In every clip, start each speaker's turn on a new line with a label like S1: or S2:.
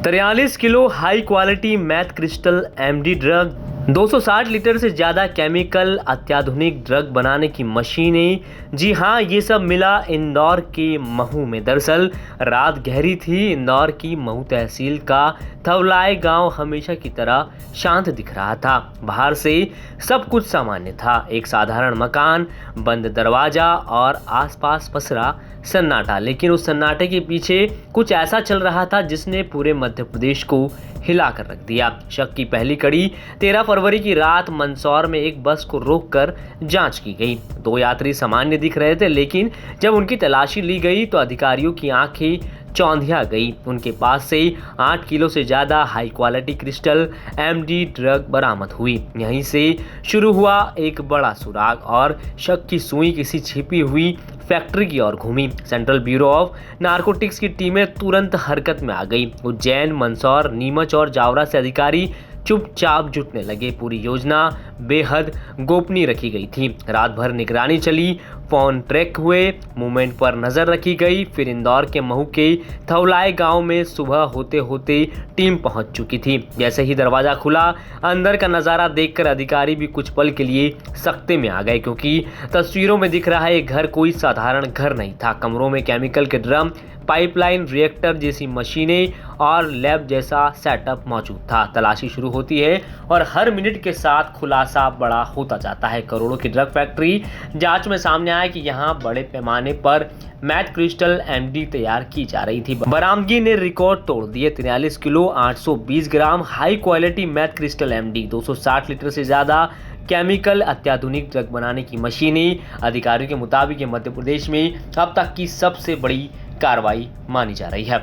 S1: 43 kilo high quality meth crystal MD drug, 260 litre से ज़्यादा chemical, अत्याधुनिक ड्रग बनाने की मशीनें। जी हाँ, ये सब मिला इंदौर के महू में। दरअसल रात गहरी थी। इंदौर की महू तहसील का थवलाए गांव हमेशा की तरह शांत दिख रहा था। बाहर से सब कुछ सामान्य था, एक साधारण मकान, बंद दरवाजा और आसपास पसरा सन्नाटा। लेकिन उस सन्नाटे के पीछे कुछ ऐसा चल रहा था जिसने पूरे मध्य प्रदेश को हिला कर रख दिया। शक की पहली कड़ी 13 फरवरी की रात मंदसौर में एक बस को रोककर जांच की गई। 2 यात्री सामान्य दिख रहे थे, लेकिन जब उनकी तलाशी ली गई तो अधिकारियों की आंखें चौंधिया गई। उनके पास से 8 किलो से ज़्यादा high quality crystal MD drug बरामद हुई। यहीं से शुरू हुआ एक बड़ा सुराग और शक की सुई किसी छिपी हुई फैक्ट्री की ओर घूमी। सेंट्रल ब्यूरो ऑफ नारकोटिक्स की टीमें तुरंत हरकत में आ गई। उज्जैन, मंदसौर, नीमच और जावरा से अधिकारी चुपचाप जुटने लगे। पूरी योजना बेहद गोपनीय रखी गई थी। रात भर निगरानी चली, फोन ट्रैक हुए, मूवमेंट पर नजर रखी गई। फिर इंदौर के महू के थवलाए गांव में सुबह होते होते टीम पहुंच चुकी थी। जैसे ही दरवाजा खुला, अंदर का नज़ारा देखकर अधिकारी भी कुछ पल के लिए सख्ते में आ गए, क्योंकि तस्वीरों में दिख रहा है घर कोई साधारण घर नहीं था। कमरों में केमिकल के ड्रम, पाइपलाइन, रिएक्टर जैसी मशीनें और लैब जैसा सेटअप मौजूद था। तलाशी शुरू होती है और हर मिनट के साथ खुलासा बड़ा होता जाता है। करोड़ों की ड्रग फैक्ट्री। जांच में सामने आया कि यहां बड़े पैमाने पर मैथ क्रिस्टल एमडी तैयार की जा रही थी। बरामदगी ने रिकॉर्ड तोड़ दिए। 43 kilo 820 gram high quality meth crystal MD, 260 litre से ज्यादा केमिकल, अत्याधुनिक ड्रग बनाने की मशीनें। अधिकारियों के मुताबिक ये मध्य प्रदेश में अब तक की सबसे बड़ी कार्रवाई मानी जा रही है।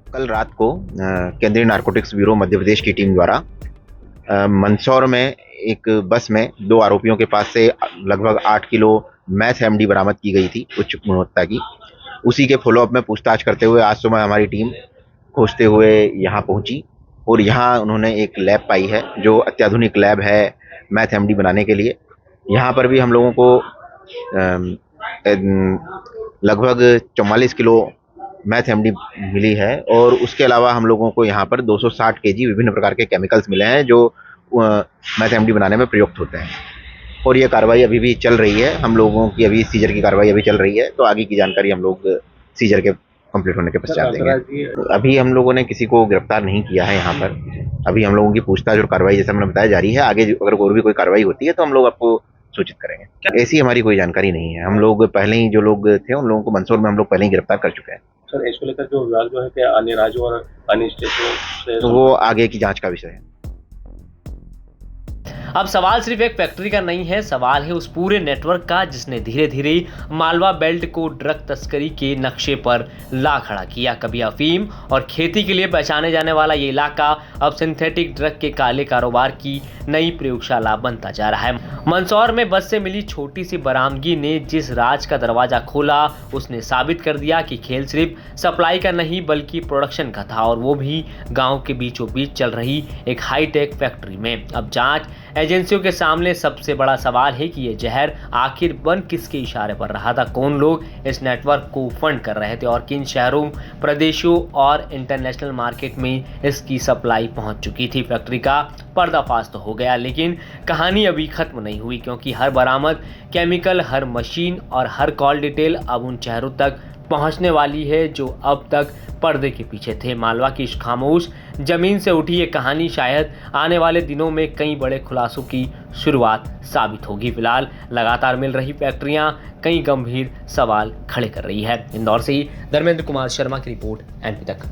S2: कल रात को केंद्रीय नारकोटिक्स ब्यूरो मध्य प्रदेश की टीम द्वारा मंदसौर में एक बस में 2 आरोपियों के पास से लगभग 8 किलो मैथ एमडी बरामद की गई थी, उच्च गुणवत्ता की। उसी के फॉलोअप में पूछताछ करते हुए आज सुबह हमारी टीम खोजते हुए यहाँ पहुंची और यहाँ उन्होंने एक लैब पाई है जो अत्याधुनिक लैब है मैथ एमडी बनाने के लिए। यहाँ पर भी हम लोगों को लगभग 44 किलो मैथ एमडी मिली है और उसके अलावा हम लोगों को यहाँ पर 260 केजी विभिन्न प्रकार के केमिकल्स मिले हैं जो मैथ एमडी बनाने में प्रयुक्त होते हैं। और ये कार्रवाई अभी भी चल रही है। हम लोगों की अभी सीजर की कार्रवाई अभी चल रही है, तो आगे की जानकारी हम लोग सीजर के कंप्लीट होने के पश्चात देंगे। अभी हम लोगों ने किसी को गिरफ्तार नहीं किया है यहाँ पर। अभी हम लोगों की पूछताछ और कार्रवाई जैसा मैंने बताया जारी है। आगे अगर और भी कोई कार्रवाई होती है तो हम लोग आपको सूचित करेंगे। ऐसी हमारी कोई जानकारी नहीं है। हम लोग पहले ही जो लोग थे उन लोगों को मंदसौर में हम लोग पहले ही गिरफ्तार कर चुके हैं।
S3: सर, इसको लेकर जो विभाग जो है कि अन्य राज्यों और अन्य स्टेटों से,
S2: तो वो आगे की जांच का विषय है।
S1: अब सवाल सिर्फ एक फैक्ट्री का नहीं है, सवाल है उस पूरे नेटवर्क का जिसने धीरे धीरे मालवा बेल्ट को ड्रग तस्करी के नक्शे पर ला खड़ा किया। कभी अफीम और खेती के लिए पहचाने जाने वाला ये इलाका अब सिंथेटिक ड्रग के काले कारोबार की नई प्रयोगशाला बनता जा रहा है। मंदसौर में बस से मिली छोटी सी बरामदगी ने जिस राज का दरवाजा खोला, उसने साबित कर दिया कि खेल सिर्फ सप्लाई का नहीं बल्कि प्रोडक्शन का था, और वो भी गाँव के बीचों बीच चल रही एक हाईटेक फैक्ट्री में। अब जांच एजेंसियों के सामने सबसे बड़ा सवाल है कि ये जहर आखिर बन किसके इशारे पर रहा था, कौन लोग इस नेटवर्क को फंड कर रहे थे और किन शहरों, प्रदेशों और इंटरनेशनल मार्केट में इसकी सप्लाई पहुंच चुकी थी। फैक्ट्री का पर्दाफाश तो हो गया, लेकिन कहानी अभी खत्म नहीं हुई, क्योंकि हर बरामद केमिकल, हर मशीन और हर कॉल डिटेल अब उन शहरों तक पहुंचने वाली है जो अब तक पर्दे के पीछे थे। मालवा की इस खामोश जमीन से उठी ये कहानी शायद आने वाले दिनों में कई बड़े खुलासों की शुरुआत साबित होगी। फिलहाल लगातार मिल रही फैक्ट्रियां कई गंभीर सवाल खड़े कर रही है। इंदौर से ही धर्मेंद्र कुमार शर्मा की रिपोर्ट, एनपी तक।